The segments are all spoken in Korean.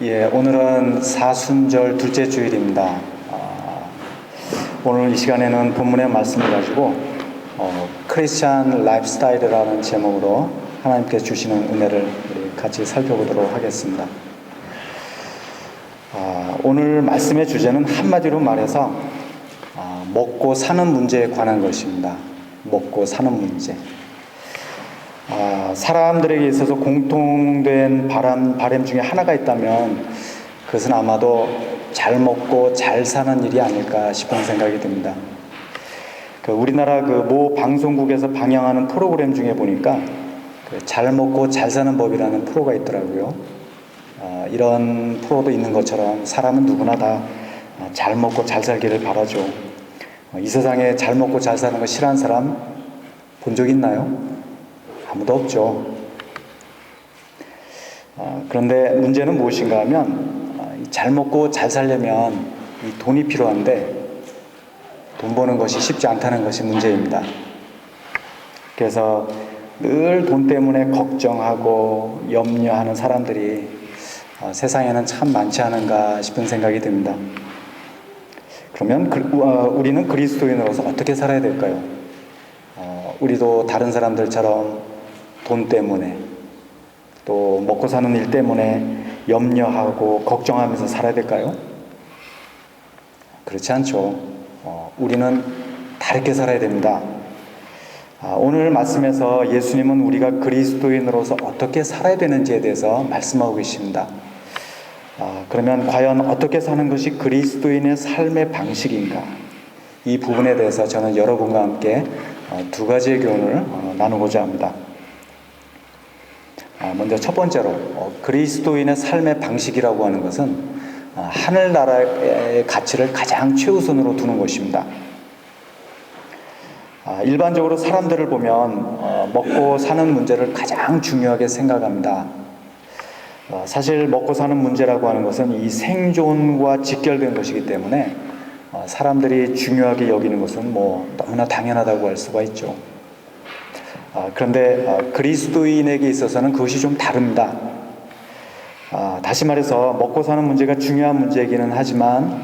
오늘은 사순절 둘째 주일입니다. 오늘 이 시간에는 본문의 말씀을 가지고 크리스찬 라이프스타일이라는 제목으로 하나님께 주시는 은혜를 같이 살펴보도록 하겠습니다. 오늘 말씀의 주제는 한마디로 말해서 먹고 사는 문제에 관한 것입니다. 먹고 사는 문제. 사람들에게 있어서 공통된 바람 중에 하나가 있다면 그것은 아마도 잘 먹고 잘 사는 일이 아닐까 싶은 생각이 듭니다. 우리나라 모 방송국에서 방영하는 프로그램 중에 보니까 잘 먹고 잘 사는 법이라는 프로가 있더라고요. 이런 프로도 있는 것처럼 사람은 누구나 다 잘 먹고 잘 살기를 바라죠. 이 세상에 잘 먹고 잘 사는 거 싫어하는 사람 본 적 있나요? 아무도 없죠. 그런데 문제는 무엇인가 하면 잘 먹고 잘 살려면 이 돈이 필요한데 돈 버는 것이 쉽지 않다는 것이 문제입니다. 그래서 늘 돈 때문에 걱정하고 염려하는 사람들이 세상에는 참 많지 않은가 싶은 생각이 듭니다. 그러면 우리는 그리스도인으로서 어떻게 살아야 될까요? 우리도 다른 사람들처럼 돈 때문에 또 먹고 사는 일 때문에 염려하고 걱정하면서 살아야 될까요? 그렇지 않죠. 우리는 다르게 살아야 됩니다. 오늘 말씀에서 예수님은 우리가 그리스도인으로서 어떻게 살아야 되는지에 대해서 말씀하고 계십니다. 그러면 과연 어떻게 사는 것이 그리스도인의 삶의 방식인가? 이 부분에 대해서 저는 여러분과 함께 두 가지의 교훈을 나누고자 합니다. 먼저 첫 번째로 그리스도인의 삶의 방식이라고 하는 것은 하늘나라의 가치를 가장 최우선으로 두는 것입니다. 일반적으로 사람들을 보면 먹고 사는 문제를 가장 중요하게 생각합니다. 사실 먹고 사는 문제라고 하는 것은 이 생존과 직결된 것이기 때문에 사람들이 중요하게 여기는 것은 너무나 당연하다고 할 수가 있죠. 그런데 그리스도인에게 있어서는 그것이 좀 다릅니다. 다시 말해서 먹고 사는 문제가 중요한 문제이기는 하지만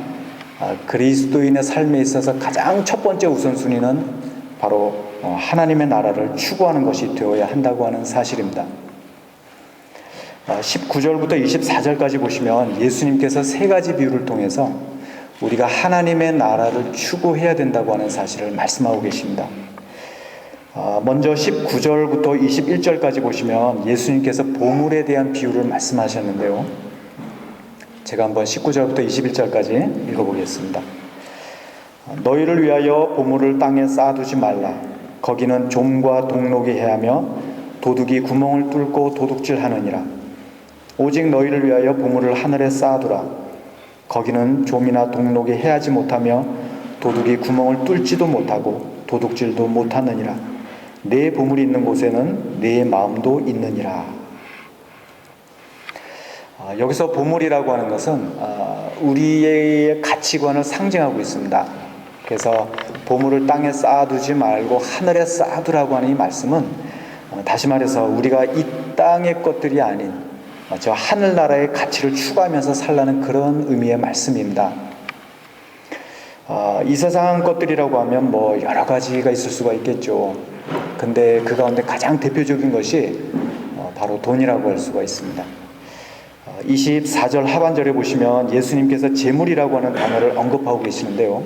그리스도인의 삶에 있어서 가장 첫 번째 우선순위는 바로 하나님의 나라를 추구하는 것이 되어야 한다고 하는 사실입니다. 19절부터 24절까지 보시면 예수님께서 세 가지 비유를 통해서 우리가 하나님의 나라를 추구해야 된다고 하는 사실을 말씀하고 계십니다. 먼저 19절부터 21절까지 보시면 예수님께서 보물에 대한 비유를 말씀하셨는데요. 제가 한번 19절부터 21절까지 읽어보겠습니다. 너희를 위하여 보물을 땅에 쌓아두지 말라. 거기는 좀과 동록이 해하며 도둑이 구멍을 뚫고 도둑질하느니라. 오직 너희를 위하여 보물을 하늘에 쌓아두라. 거기는 좀이나 동록이 해하지 못하며 도둑이 구멍을 뚫지도 못하고 도둑질도 못하느니라. 내 보물이 있는 곳에는 내 마음도 있느니라. 여기서 보물이라고 하는 것은 우리의 가치관을 상징하고 있습니다. 그래서 보물을 땅에 쌓아두지 말고 하늘에 쌓아두라고 하는 이 말씀은 다시 말해서 우리가 이 땅의 것들이 아닌 저 하늘나라의 가치를 추구하면서 살라는 그런 의미의 말씀입니다. 이 세상 것들이라고 하면 여러 가지가 있을 수가 있겠죠. 근데 그 가운데 가장 대표적인 것이 바로 돈이라고 할 수가 있습니다. 24절 하반절에 보시면 예수님께서 재물이라고 하는 단어를 언급하고 계시는데요.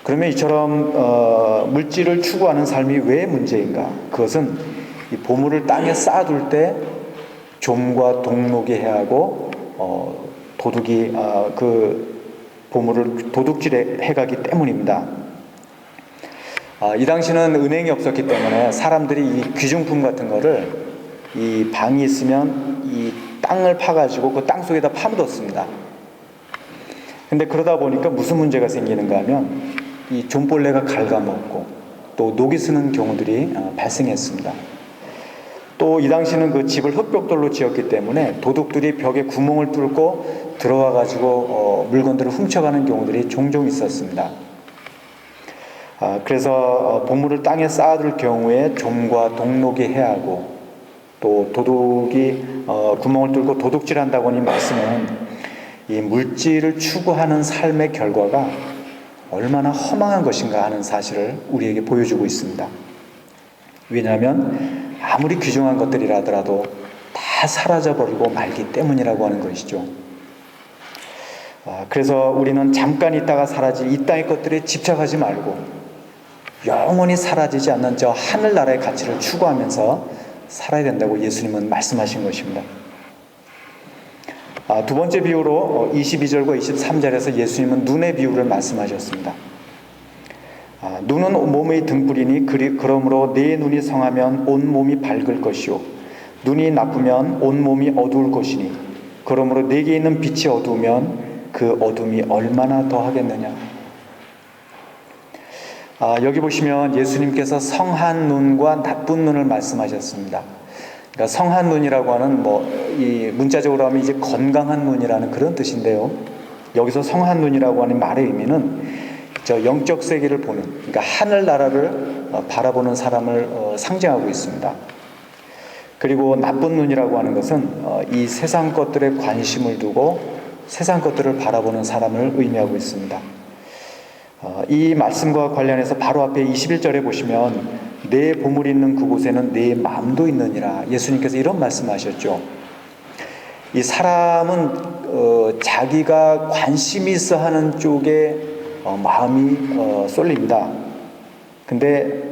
그러면 이처럼 물질을 추구하는 삶이 왜 문제인가? 그것은 이 보물을 땅에 쌓아둘 때 좀과 동록이 해하고 도둑이 그 보물을 도둑질해 가기 때문입니다. 이 당시는 은행이 없었기 때문에 사람들이 이 귀중품 같은 거를 이 방이 있으면 이 땅을 파가지고 그 땅 속에다 파묻었습니다. 근데 그러다 보니까 무슨 문제가 생기는가 하면 이 좀벌레가 갉아먹고 또 녹이 쓰는 경우들이 발생했습니다. 또 이 당시는 그 집을 흙벽돌로 지었기 때문에 도둑들이 벽에 구멍을 뚫고 들어와 가지고 물건들을 훔쳐가는 경우들이 종종 있었습니다. 그래서 보물을 땅에 쌓아둘 경우에 좀과 동록이 해하고 또 도둑이 구멍을 뚫고 도둑질한다고 하는 이 말씀은 이 물질을 추구하는 삶의 결과가 얼마나 허망한 것인가 하는 사실을 우리에게 보여주고 있습니다. 왜냐하면 아무리 귀중한 것들이라 하더라도 다 사라져버리고 말기 때문이라고 하는 것이죠. 그래서 우리는 잠깐 있다가 사라질 이 땅의 것들에 집착하지 말고 영원히 사라지지 않는 저 하늘나라의 가치를 추구하면서 살아야 된다고 예수님은 말씀하신 것입니다. 두 번째 비유로 22절과 23절에서 예수님은 눈의 비유를 말씀하셨습니다. 눈은 몸의 등불이니 그러므로 내 눈이 성하면 온 몸이 밝을 것이요 눈이 나쁘면 온 몸이 어두울 것이니 그러므로 내게 있는 빛이 어두우면 그 어둠이 얼마나 더하겠느냐. 여기 보시면 예수님께서 성한 눈과 나쁜 눈을 말씀하셨습니다. 그러니까 성한 눈이라고 하는 이 문자적으로 하면 이제 건강한 눈이라는 그런 뜻인데요. 여기서 성한 눈이라고 하는 말의 의미는 저 영적 세계를 보는, 그러니까 하늘 나라를 바라보는 사람을 상징하고 있습니다. 그리고 나쁜 눈이라고 하는 것은 이 세상 것들에 관심을 두고 세상 것들을 바라보는 사람을 의미하고 있습니다. 이 말씀과 관련해서 바로 앞에 21절에 보시면 내 보물이 있는 그곳에는 내 마음도 있느니라. 예수님께서 이런 말씀하셨죠. 이 사람은 자기가 관심이 있어 하는 쪽에 마음이 쏠립니다. 근데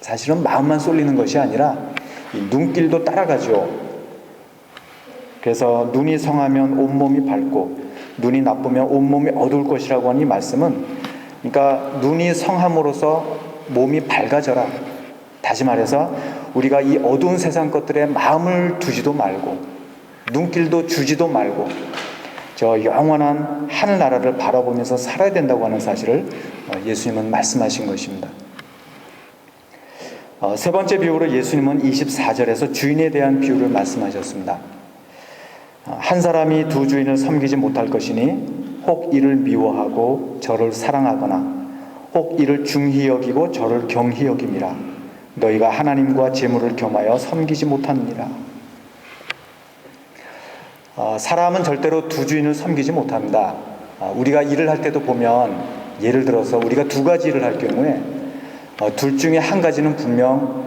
사실은 마음만 쏠리는 것이 아니라 이 눈길도 따라가죠. 그래서 눈이 성하면 온몸이 밝고 눈이 나쁘면 온몸이 어두울 것이라고 하는 이 말씀은, 그러니까 눈이 성함으로써 몸이 밝아져라. 다시 말해서 우리가 이 어두운 세상 것들에 마음을 두지도 말고 눈길도 주지도 말고 저 영원한 하늘나라를 바라보면서 살아야 된다고 하는 사실을 예수님은 말씀하신 것입니다. 세 번째 비유로 예수님은 24절에서 주인에 대한 비유를 말씀하셨습니다. 한 사람이 두 주인을 섬기지 못할 것이니 혹 이를 미워하고 저를 사랑하거나 혹 이를 중히 여기고 저를 경히 여김이라. 너희가 하나님과 재물을 겸하여 섬기지 못하느니라. 사람은 절대로 두 주인을 섬기지 못합니다. 우리가 일을 할 때도 보면 예를 들어서 우리가 두 가지 일을 할 경우에 둘 중에 한 가지는 분명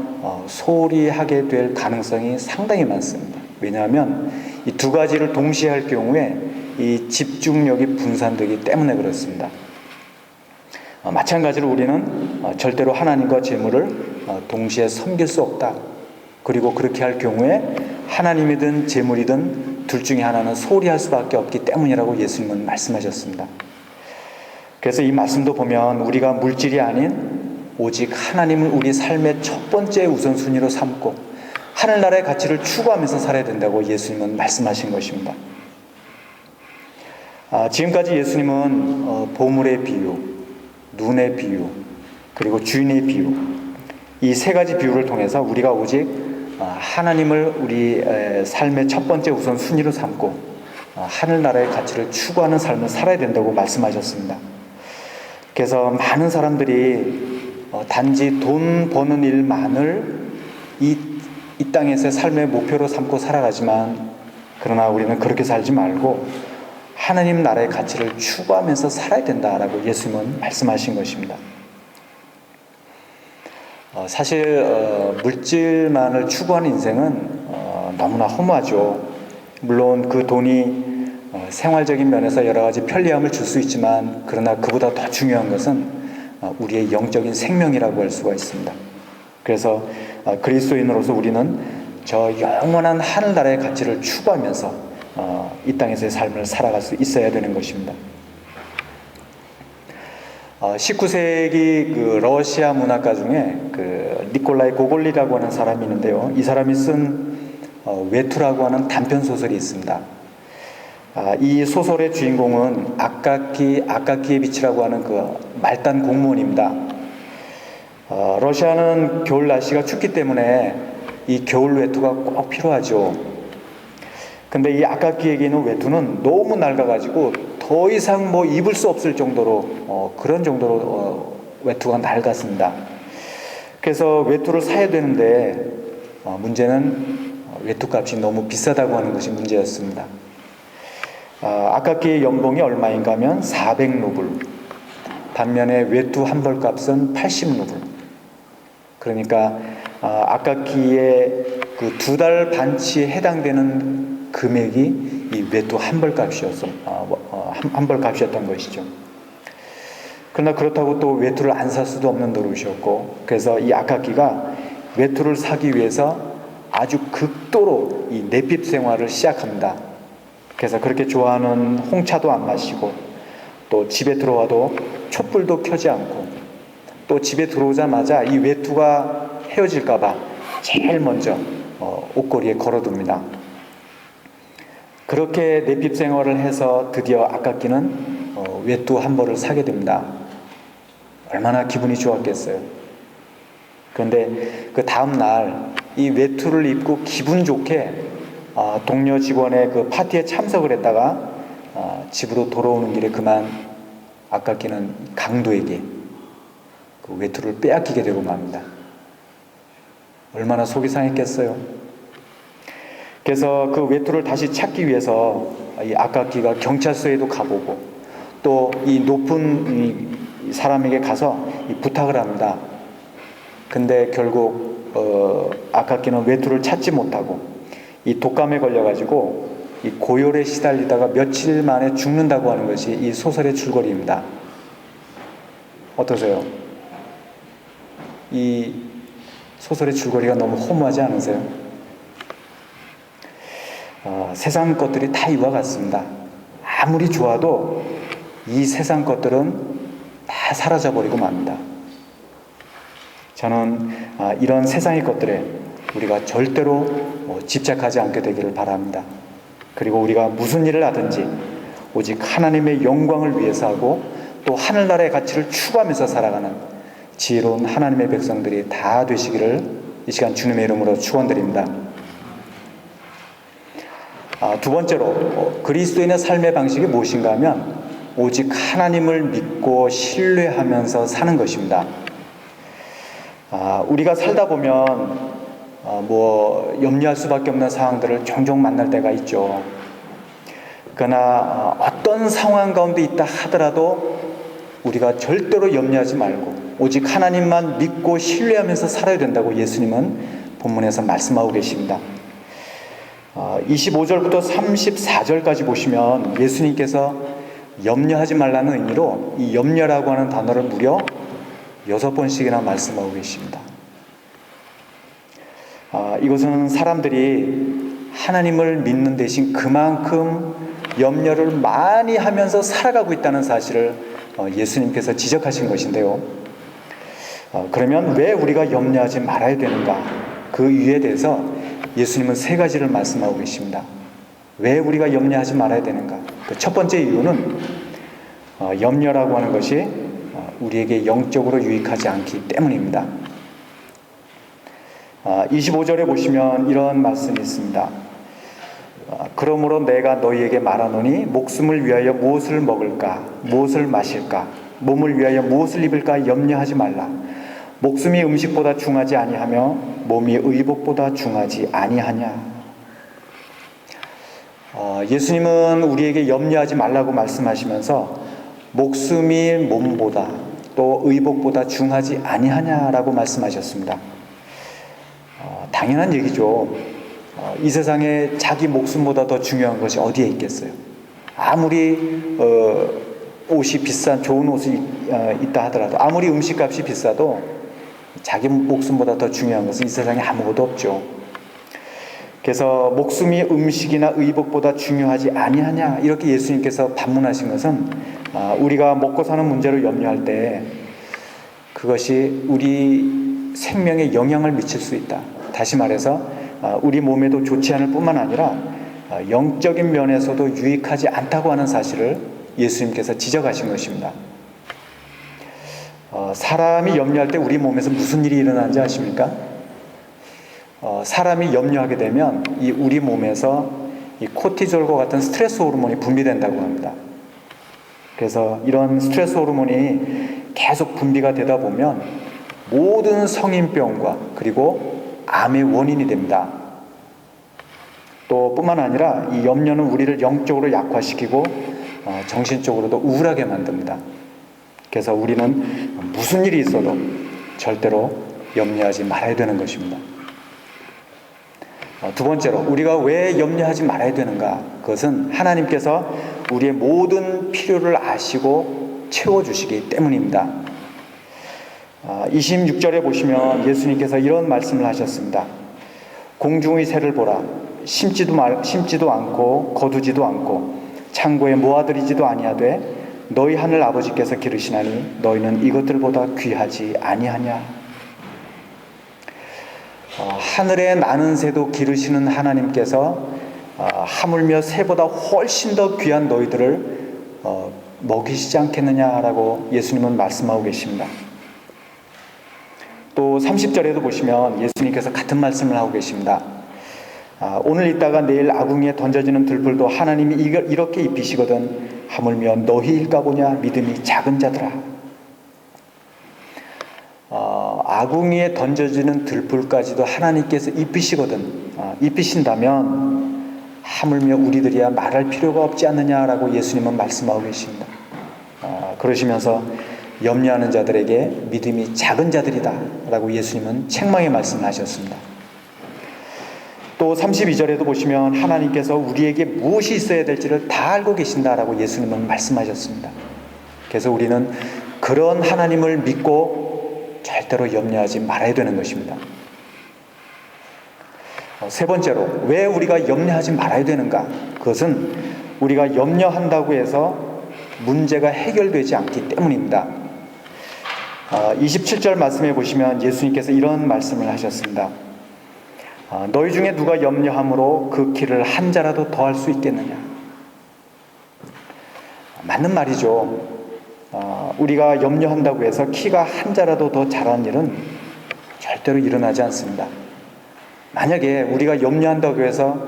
소홀히 하게 될 가능성이 상당히 많습니다. 왜냐하면 이 두 가지를 동시에 할 경우에 이 집중력이 분산되기 때문에 그렇습니다. 마찬가지로 우리는 절대로 하나님과 재물을 동시에 섬길 수 없다. 그리고 그렇게 할 경우에 하나님이든 재물이든 둘 중에 하나는 소홀히 할 수밖에 없기 때문이라고 예수님은 말씀하셨습니다. 그래서 이 말씀도 보면 우리가 물질이 아닌 오직 하나님을 우리 삶의 첫 번째 우선순위로 삼고 하늘나라의 가치를 추구하면서 살아야 된다고 예수님은 말씀하신 것입니다. 지금까지 예수님은 보물의 비유, 눈의 비유, 그리고 주인의 비유, 이 세 가지 비유를 통해서 우리가 오직 하나님을 우리 삶의 첫 번째 우선순위로 삼고 하늘나라의 가치를 추구하는 삶을 살아야 된다고 말씀하셨습니다. 그래서 많은 사람들이 단지 돈 버는 일만을 이 땅에서의 삶의 목표로 삼고 살아가지만, 그러나 우리는 그렇게 살지 말고 하나님 나라의 가치를 추구하면서 살아야 된다라고 예수님은 말씀하신 것입니다. 사실 물질만을 추구하는 인생은 너무나 허무하죠. 물론 그 돈이 생활적인 면에서 여러 가지 편리함을 줄 수 있지만, 그러나 그보다 더 중요한 것은 우리의 영적인 생명이라고 할 수가 있습니다. 그래서 그리스도인으로서 우리는 저 영원한 하늘나라의 가치를 추구하면서 이 땅에서의 삶을 살아갈 수 있어야 되는 것입니다. 19세기 그 러시아 문학가 중에 그 니콜라이 고골리라고 하는 사람이 있는데요. 이 사람이 쓴 외투라고 하는 단편 소설이 있습니다. 이 소설의 주인공은 아까키에비치라고 하는 그 말단 공무원입니다. 러시아는 겨울 날씨가 춥기 때문에 이 겨울 외투가 꼭 필요하죠. 근데 이 아까키에게는 외투는 너무 낡아가지고 더 이상 입을 수 없을 정도로 그런 정도로 외투가 낡았습니다. 그래서 외투를 사야 되는데 문제는 외투값이 너무 비싸다고 하는 것이 문제였습니다. 악각기의 연봉이 얼마인가 하면 400루블, 반면에 외투 한 벌 값은 80루블. 그러니까 악각기의 그 2달 반치에 해당되는 금액이 이 외투 한 벌 값이었어. 한 벌 값이었던 것이죠. 그러나 그렇다고 또 외투를 안 살 수도 없는 노릇이었고, 그래서 이 악각기가 외투를 사기 위해서 아주 극도로 이 내핍 생활을 시작합니다. 그래서 그렇게 좋아하는 홍차도 안 마시고, 또 집에 들어와도 촛불도 켜지 않고, 또 집에 들어오자마자 이 외투가 헤어질까봐 제일 먼저 옷걸이에 걸어둡니다. 그렇게 내핍 생활을 해서 드디어 악각기는 외투 한 벌을 사게 됩니다. 얼마나 기분이 좋았겠어요. 그런데 그 다음 날 이 외투를 입고 기분 좋게 동료 직원의 그 파티에 참석을 했다가 집으로 돌아오는 길에 그만 악각기는 강도에게 그 외투를 빼앗기게 되고 맙니다. 얼마나 속이 상했겠어요. 그래서 그 외투를 다시 찾기 위해서 이 악각기가 경찰서에도 가보고, 또 이 높은 사람에게 가서 부탁을 합니다. 근데 결국 악각기는 외투를 찾지 못하고 이 독감에 걸려가지고 이 고열에 시달리다가 며칠 만에 죽는다고 하는 것이 이 소설의 줄거리입니다. 어떠세요? 이 소설의 줄거리가 너무 허무하지 않으세요? 세상 것들이 다 이와 같습니다. 아무리 좋아도 이 세상 것들은 다 사라져버리고 맙니다. 저는 이런 세상의 것들에 우리가 절대로 집착하지 않게 되기를 바랍니다. 그리고 우리가 무슨 일을 하든지 오직 하나님의 영광을 위해서 하고, 또 하늘나라의 가치를 추구하면서 살아가는 지혜로운 하나님의 백성들이 다 되시기를 이 시간 주님의 이름으로 축원드립니다. 두 번째로 그리스도인의 삶의 방식이 무엇인가 하면 오직 하나님을 믿고 신뢰하면서 사는 것입니다. 우리가 살다 보면 염려할 수밖에 없는 상황들을 종종 만날 때가 있죠. 그러나 어떤 상황 가운데 있다 하더라도 우리가 절대로 염려하지 말고 오직 하나님만 믿고 신뢰하면서 살아야 된다고 예수님은 본문에서 말씀하고 계십니다. 25절부터 34절까지 보시면 예수님께서 염려하지 말라는 의미로 이 염려라고 하는 단어를 무려 6번씩이나 말씀하고 계십니다. 이것은 사람들이 하나님을 믿는 대신 그만큼 염려를 많이 하면서 살아가고 있다는 사실을 예수님께서 지적하신 것인데요. 그러면 왜 우리가 염려하지 말아야 되는가? 그 이유에 대해서 예수님은 3가지를 말씀하고 계십니다. 왜 우리가 염려하지 말아야 되는가? 그 첫 번째 이유는 염려라고 하는 것이 우리에게 영적으로 유익하지 않기 때문입니다. 25절에 보시면 이런 말씀이 있습니다. 그러므로 내가 너희에게 말하노니 목숨을 위하여 무엇을 먹을까, 무엇을 마실까, 몸을 위하여 무엇을 입을까 염려하지 말라. 목숨이 음식보다 중하지 아니하며 몸이 의복보다 중하지 아니하냐. 예수님은 우리에게 염려하지 말라고 말씀하시면서 목숨이 몸보다 또 의복보다 중하지 아니하냐라고 말씀하셨습니다. 당연한 얘기죠. 이 세상에 자기 목숨보다 더 중요한 것이 어디에 있겠어요? 아무리 옷이 비싼 좋은 옷이 있다 하더라도, 아무리 음식값이 비싸도 자기 목숨보다 더 중요한 것은 이 세상에 아무것도 없죠. 그래서 목숨이 음식이나 의복보다 중요하지 아니하냐, 이렇게 예수님께서 반문하신 것은 우리가 먹고 사는 문제로 염려할 때 그것이 우리 생명에 영향을 미칠 수 있다. 다시 말해서 우리 몸에도 좋지 않을 뿐만 아니라 영적인 면에서도 유익하지 않다고 하는 사실을 예수님께서 지적하신 것입니다. 사람이 염려할 때 우리 몸에서 무슨 일이 일어나는지 아십니까? 사람이 염려하게 되면 이 우리 몸에서 이 코티졸과 같은 스트레스 호르몬이 분비된다고 합니다. 그래서 이런 스트레스 호르몬이 계속 분비가 되다 보면 모든 성인병과 그리고 암의 원인이 됩니다. 또 뿐만 아니라 이 염려는 우리를 영적으로 약화시키고 정신적으로도 우울하게 만듭니다. 그래서 우리는 무슨 일이 있어도 절대로 염려하지 말아야 되는 것입니다. 두 번째로 우리가 왜 염려하지 말아야 되는가? 그것은 하나님께서 우리의 모든 필요를 아시고 채워주시기 때문입니다. 26절에 보시면 예수님께서 이런 말씀을 하셨습니다. 공중의 새를 보라. 심지도 않고 거두지도 않고 창고에 모아들이지도 아니하되 너희 하늘 아버지께서 기르시나니 너희는 이것들보다 귀하지 아니하냐. 하늘에 나는 새도 기르시는 하나님께서 하물며 새보다 훨씬 더 귀한 너희들을 먹이시지 않겠느냐라고 예수님은 말씀하고 계십니다. 또 30절에도 보시면 예수님께서 같은 말씀을 하고 계십니다. 오늘 있다가 내일 아궁이에 던져지는 들풀도 하나님이 이렇게 입히시거든 하물며 너희일까 보냐 믿음이 작은 자들아. 아궁이에 던져지는 들풀까지도 하나님께서 입히시거든 입히신다면 하물며 우리들이야 말할 필요가 없지 않느냐라고 예수님은 말씀하고 계십니다. 그러시면서 염려하는 자들에게 믿음이 작은 자들이다 라고 예수님은 책망의 말씀을 하셨습니다. 또 32절에도 보시면 하나님께서 우리에게 무엇이 있어야 될지를 다 알고 계신다라고 예수님은 말씀하셨습니다. 그래서 우리는 그런 하나님을 믿고 절대로 염려하지 말아야 되는 것입니다. 세 번째로 왜 우리가 염려하지 말아야 되는가? 그것은 우리가 염려한다고 해서 문제가 해결되지 않기 때문입니다. 27절 말씀에 보시면 예수님께서 이런 말씀을 하셨습니다. 너희 중에 누가 염려함으로 그 키를 한 자라도 더할 수 있겠느냐? 맞는 말이죠. 우리가 염려한다고 해서 키가 한 자라도 더 자라는 일은 절대로 일어나지 않습니다. 만약에 우리가 염려한다고 해서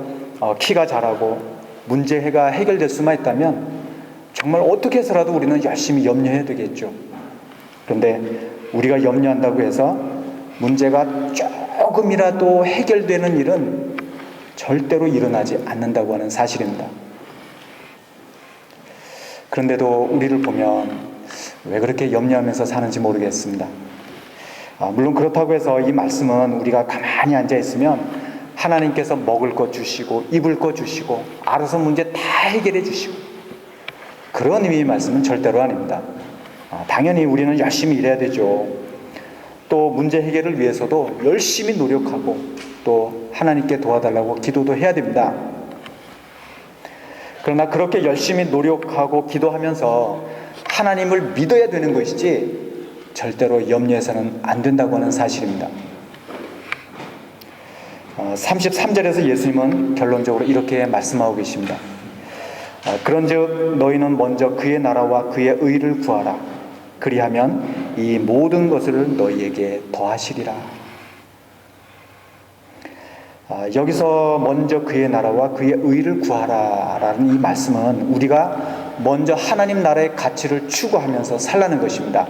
키가 자라고 문제가 해결될 수만 있다면 정말 어떻게 해서라도 우리는 열심히 염려해야 되겠죠. 그런데 우리가 염려한다고 해서 문제가 조금이라도 해결되는 일은 절대로 일어나지 않는다고 하는 사실입니다. 그런데도 우리를 보면 왜 그렇게 염려하면서 사는지 모르겠습니다. 물론 그렇다고 해서 이 말씀은 우리가 가만히 앉아 있으면 하나님께서 먹을 것 주시고 입을 것 주시고 알아서 문제 다 해결해 주시고 그런 의미의 말씀은 절대로 아닙니다. 당연히 우리는 열심히 일해야 되죠. 또 문제 해결을 위해서도 열심히 노력하고 또 하나님께 도와달라고 기도도 해야 됩니다. 그러나 그렇게 열심히 노력하고 기도하면서 하나님을 믿어야 되는 것이지 절대로 염려해서는 안 된다고 하는 사실입니다. 33절에서 예수님은 결론적으로 이렇게 말씀하고 계십니다. 그런즉 너희는 먼저 그의 나라와 그의 의를 구하라. 그리하면 이 모든 것을 너희에게 더하시리라. 여기서 먼저 그의 나라와 그의 의를 구하라 라는 이 말씀은 우리가 먼저 하나님 나라의 가치를 추구하면서 살라는 것입니다.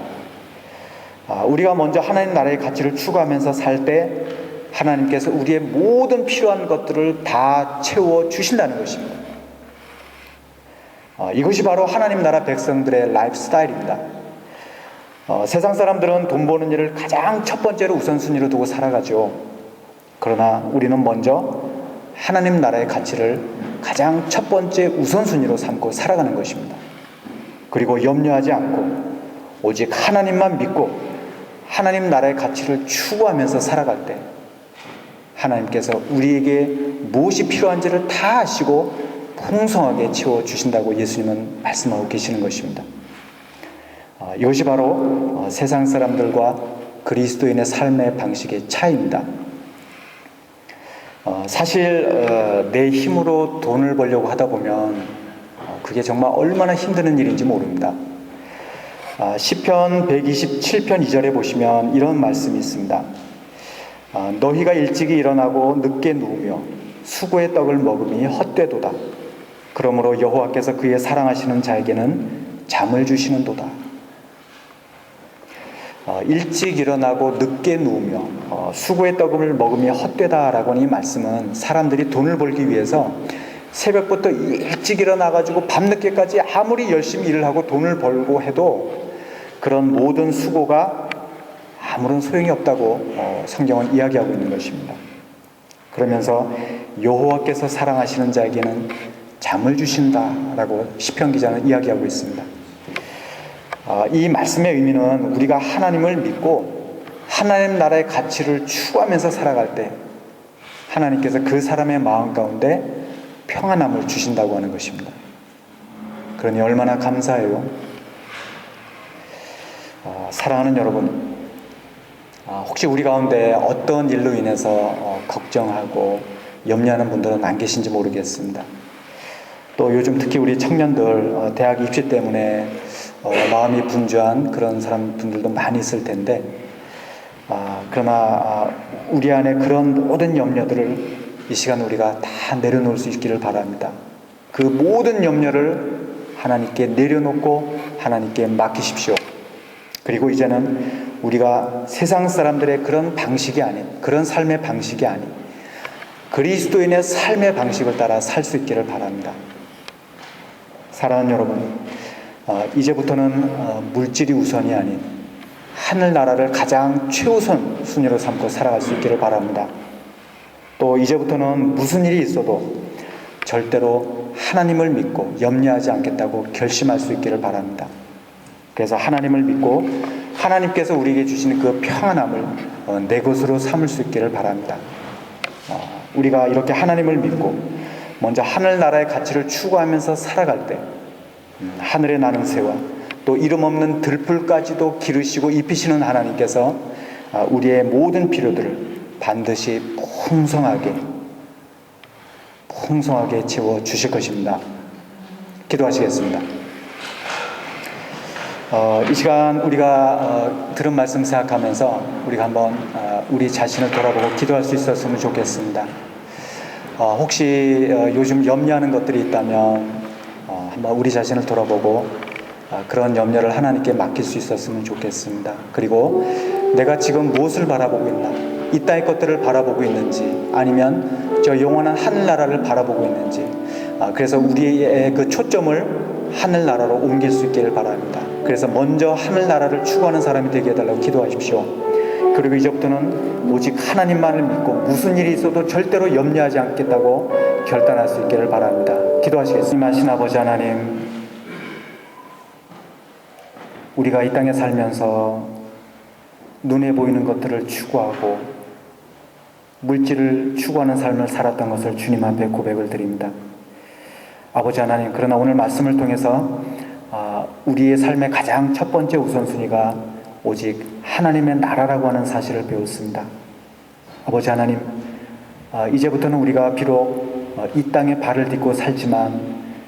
우리가 먼저 하나님 나라의 가치를 추구하면서 살 때 하나님께서 우리의 모든 필요한 것들을 다 채워 주신다는 것입니다. 이것이 바로 하나님 나라 백성들의 라이프 스타일입니다. 세상 사람들은 돈 버는 일을 가장 첫 번째로 우선순위로 두고 살아가죠. 그러나 우리는 먼저 하나님 나라의 가치를 가장 첫 번째 우선순위로 삼고 살아가는 것입니다. 그리고 염려하지 않고 오직 하나님만 믿고 하나님 나라의 가치를 추구하면서 살아갈 때 하나님께서 우리에게 무엇이 필요한지를 다 아시고 풍성하게 채워주신다고 예수님은 말씀하고 계시는 것입니다. 이것이 바로 세상 사람들과 그리스도인의 삶의 방식의 차이입니다. 사실 내 힘으로 돈을 벌려고 하다 보면 그게 정말 얼마나 힘드는 일인지 모릅니다. 시편 127편 2절에 보시면 이런 말씀이 있습니다. 너희가 일찍이 일어나고 늦게 누우며 수고의 떡을 먹음이 헛되도다. 그러므로 여호와께서 그의 사랑하시는 자에게는 잠을 주시는도다. 일찍 일어나고 늦게 누우며 수고의 떡을 먹으며 헛되다라고 하는 이 말씀은 사람들이 돈을 벌기 위해서 새벽부터 일찍 일어나가지고 밤늦게까지 아무리 열심히 일을 하고 돈을 벌고 해도 그런 모든 수고가 아무런 소용이 없다고 성경은 이야기하고 있는 것입니다. 그러면서 여호와께서 사랑하시는 자에게는 잠을 주신다라고 시편 기자는 이야기하고 있습니다. 이 말씀의 의미는 우리가 하나님을 믿고 하나님 나라의 가치를 추구하면서 살아갈 때 하나님께서 그 사람의 마음 가운데 평안함을 주신다고 하는 것입니다. 그러니 얼마나 감사해요. 사랑하는 여러분, 혹시 우리 가운데 어떤 일로 인해서 걱정하고 염려하는 분들은 안 계신지 모르겠습니다. 또 요즘 특히 우리 청년들 대학 입시 때문에 마음이 분주한 그런 분들도 많이 있을 텐데, 그러나 우리 안에 그런 모든 염려들을 이 시간 우리가 다 내려놓을 수 있기를 바랍니다. 그 모든 염려를 하나님께 내려놓고 하나님께 맡기십시오. 그리고 이제는 우리가 세상 사람들의 그런 방식이 아닌, 그런 삶의 방식이 아닌 그리스도인의 삶의 방식을 따라 살 수 있기를 바랍니다. 사랑하는 여러분, 이제부터는 물질이 우선이 아닌 하늘나라를 가장 최우선 순위로 삼고 살아갈 수 있기를 바랍니다. 또 이제부터는 무슨 일이 있어도 절대로 하나님을 믿고 염려하지 않겠다고 결심할 수 있기를 바랍니다. 그래서 하나님을 믿고 하나님께서 우리에게 주시는 그 평안함을 내 것으로 삼을 수 있기를 바랍니다. 우리가 이렇게 하나님을 믿고 먼저 하늘나라의 가치를 추구하면서 살아갈 때 하늘에 나는 새와 또 이름 없는 들풀까지도 기르시고 입히시는 하나님께서 우리의 모든 필요들을 반드시 풍성하게 채워 주실 것입니다. 기도하시겠습니다. 이 시간 우리가 들은 말씀 생각하면서 우리가 한번 우리 자신을 돌아보고 기도할 수 있었으면 좋겠습니다. 혹시 요즘 염려하는 것들이 있다면 한번 우리 자신을 돌아보고 그런 염려를 하나님께 맡길 수 있었으면 좋겠습니다. 그리고 내가 지금 무엇을 바라보고 있나, 이 땅의 것들을 바라보고 있는지 아니면 저 영원한 하늘나라를 바라보고 있는지, 그래서 우리의 그 초점을 하늘나라로 옮길 수 있기를 바랍니다. 그래서 먼저 하늘나라를 추구하는 사람이 되게 해달라고 기도하십시오. 그리고 이제부터는 오직 하나님만을 믿고 무슨 일이 있어도 절대로 염려하지 않겠다고 결단할 수 있기를 바랍니다. 기도하시겠습니다. 하신 아버지 하나님, 우리가 이 땅에 살면서 눈에 보이는 것들을 추구하고 물질을 추구하는 삶을 살았던 것을 주님 앞에 고백을 드립니다. 아버지 하나님, 그러나 오늘 말씀을 통해서 우리의 삶의 가장 첫 번째 우선순위가 오직 하나님의 나라라고 하는 사실을 배웠습니다. 아버지 하나님, 이제부터는 우리가 비록 이 땅에 발을 딛고 살지만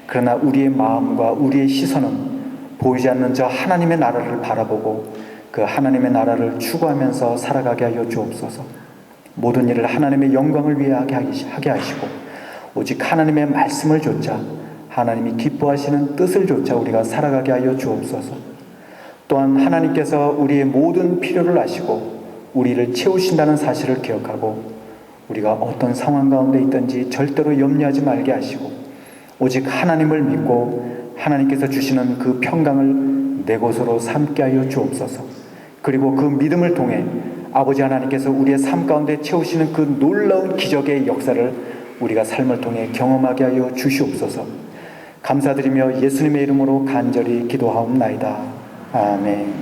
그러나 우리의 마음과 우리의 시선은 보이지 않는 저 하나님의 나라를 바라보고 그 하나님의 나라를 추구하면서 살아가게 하여 주옵소서. 모든 일을 하나님의 영광을 위해 하게 하시고 오직 하나님의 말씀을 좇아 하나님이 기뻐하시는 뜻을 좇아 우리가 살아가게 하여 주옵소서. 또한 하나님께서 우리의 모든 필요를 아시고 우리를 채우신다는 사실을 기억하고 우리가 어떤 상황 가운데 있든지 절대로 염려하지 말게 하시고 오직 하나님을 믿고 하나님께서 주시는 그 평강을 내 것으로 삼게 하여 주옵소서. 그리고 그 믿음을 통해 아버지 하나님께서 우리의 삶 가운데 채우시는 그 놀라운 기적의 역사를 우리가 삶을 통해 경험하게 하여 주시옵소서. 감사드리며 예수님의 이름으로 간절히 기도하옵나이다. 아멘.